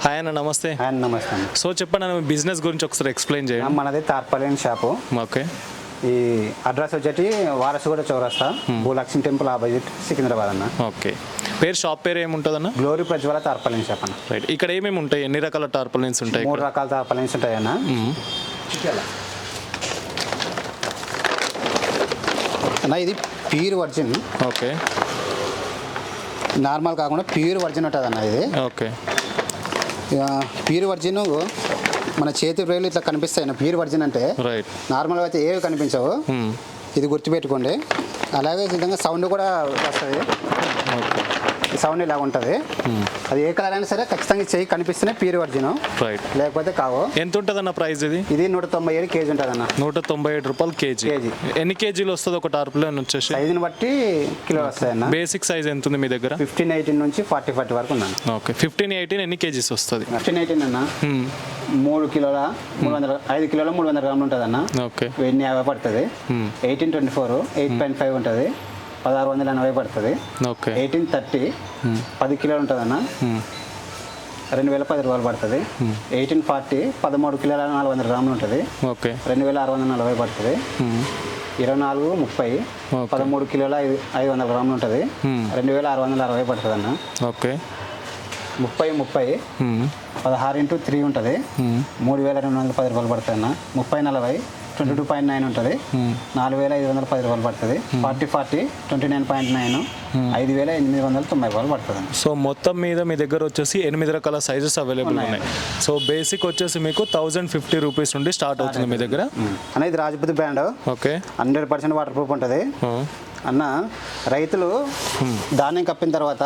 Hi అన్న, నమస్తే. నమస్తే. సో చెప్పండి అన్న, మీ బిజినెస్ గురించి ఒకసారి ఎక్స్ప్లెయిన్ చేయండి. మనది తార్పాలిన్ షాపు. ఓకే. ఈ అడ్రస్ వచ్చేసి వారసుగూడ చౌరస్తా, భూలక్ష్మి టెంపుల్ ఆపోజిట్, సికింద్రాబాద్ అన్న. ఓకే. షాప్ పేరు ఏముంటుంది అన్న? గ్లోరీ ప్రజ్వల తార్పాలిన్ షాప్ అన్న. రైట్. ఇక్కడ ఏమేమి ఉంటాయి, ఎన్ని రకాల టార్పాలిన్స్ ఉంటాయి? 3 రకాల తార్పాలిన్స్ ఉంటాయి అన్న. అన్న ఇది ప్యూర్ వర్జిన్. ఓకే. నార్మల్ కాకుండా ప్యూర్ వర్జిన్ ఉంటుంది అన్న ఇది. ఓకే. ప్యూర్ వర్జిన్ మన చేతి వేలు ఇట్లా కనిపిస్తాయి అన్న. ప్యూర్ వర్జిన్ అంటే రైట్. నార్మల్గా అయితే ఏవి కనిపించవు. ఇది గుర్తుపెట్టుకోండి. అలాగే విధంగా సౌండ్ కూడా వస్తుంది. సౌండ్ ఇలా ఉంటుంది. అది ఏ కలర్ అయినా సరే ఖచ్చితంగా చేయి కనిపిస్తేనే ప్యూర్ వర్జిన్, రైట్, లేకపోతే కావు. ఎంత ఉంటుంది అన్న ప్రైస్? ఇది 197 కేజీ ఉంటుంది అన్న. 197 రూపాయలు కేజీ. ఎన్ని కేజీలు వస్తుంది ఒక టార్పాలిన్ వచ్చేసి? సైజుని బట్టి కిలో వస్తాయి అన్న. బేసిక్ సైజ్ ఎంత ఉంది మీ దగ్గర? 15-18 నుంచి 40 వరకు ఉన్నాను. ఓకే. 15-18 ఎన్ని కేజీస్ వస్తుంది? 15-18 అన్న 3 కిలోల 300, 5 కిలోల 300 గ్రాములు ఉంటుంది అన్న. ఓకే. 1050 పడుతుంది. 1824 8.5 ఉంటుంది. 1680 పడుతుంది. ఓకే. 1830 10 కిలోలు ఉంటుంది అన్న. 2010 రూపాయలు పడుతుంది. 1840 13 కిలోల 400 గ్రాములు ఉంటుంది. ఓకే. 2640 పడుతుంది. 2430 13 కిలోల 500 గ్రాములు ఉంటుంది. 2660 పడుతుంది అన్న. ఓకే. 30 16 × 3 ఉంటుంది. 3210 రూపాయలు పడుతుంది అన్న. 30-40 22.9 ఉంటుంది. 4510 రూపాయలు పడుతుంది. 40 29.9 5890 రూపాయలు పడుతుంది. సో మొత్తం మీద మీ దగ్గర వచ్చేసి 8 రకాల సైజెస్ అవైలబుల్ ఉన్నాయి. సో బేసిక్ వచ్చేసి మీకు 1050 రూపీస్ నుండి స్టార్ట్ అవుతుంది మీ దగ్గర. అనేది రాజపూతి బ్రాండ్. ఓకే. 100% వాటర్ ప్రూఫ్ ఉంటుంది అన్న. రైతులు ధాన్యం కప్పిన తర్వాత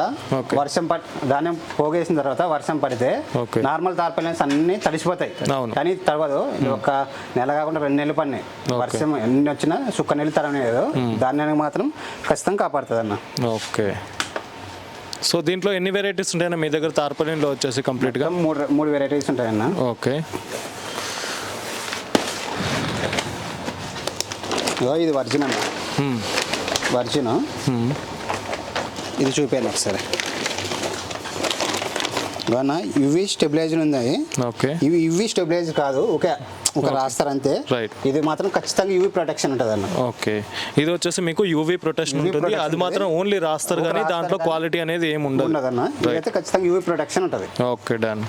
ధాన్యం పోగేసిన తర్వాత వర్షం పడితే నార్మల్ తార్పాలిన్స్ అన్ని తడిసిపోతాయి. కానీ తడవదు. ఒక నెల కాకుండా 2 నెలలు పడినాయి. వర్షం ఎన్ని వచ్చినా సుక్క నెలలు తరలేదు. ధాన్యానికి మాత్రం ఖచ్చితంగా కాపాడుతుంది అన్న. ఓకే. సో దీంట్లో ఎన్ని వెరైటీస్ ఉంటాయన్న మీ దగ్గర తార్పాలిన్లో వచ్చేసి? కంప్లీట్గా 3 వెరైటీస్ ఉంటాయన్న. ఓకే. ఇది వర్జిన్ అన్న. వర్జిన్ ఇది చూపాను ఒకసారి. యువి స్టెబిలైజర్ ఉంది. ఓకే. ఇవి యువి స్టెబిలైజర్ కాదు, ఒక రాస్తారు అంతే. ఇది మాత్రం ఖచ్చితంగా యూవీ ప్రొటెక్షన్ ఉంటుంది అన్న. ఓకే. ఇది వచ్చేసి మీకు యూవీ ప్రొటెక్షన్ ఉంటుంది. అది మాత్రం ఓన్లీ రాస్తారు కానీ దాంట్లో క్వాలిటీ అనేది ఏమి ఉండదు అన్న. ఇదైతే ఖచ్చితంగా యూవీ ప్రొటెక్షన్ ఉంటుంది. Okay, done.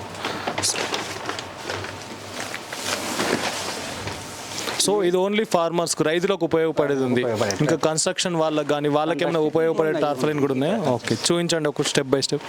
సో ఇది ఓన్లీ ఫార్మర్స్కు, రైతులకు ఉపయోగపడేది ఉంది. ఇంకా కన్స్ట్రక్షన్ వాళ్ళకి కానీ వాళ్ళకి ఏమైనా ఉపయోగపడే టార్పాలిన్ కూడా ఉన్నాయి. ఓకే, చూపించండి ఒక స్టెప్ బై స్టెప్.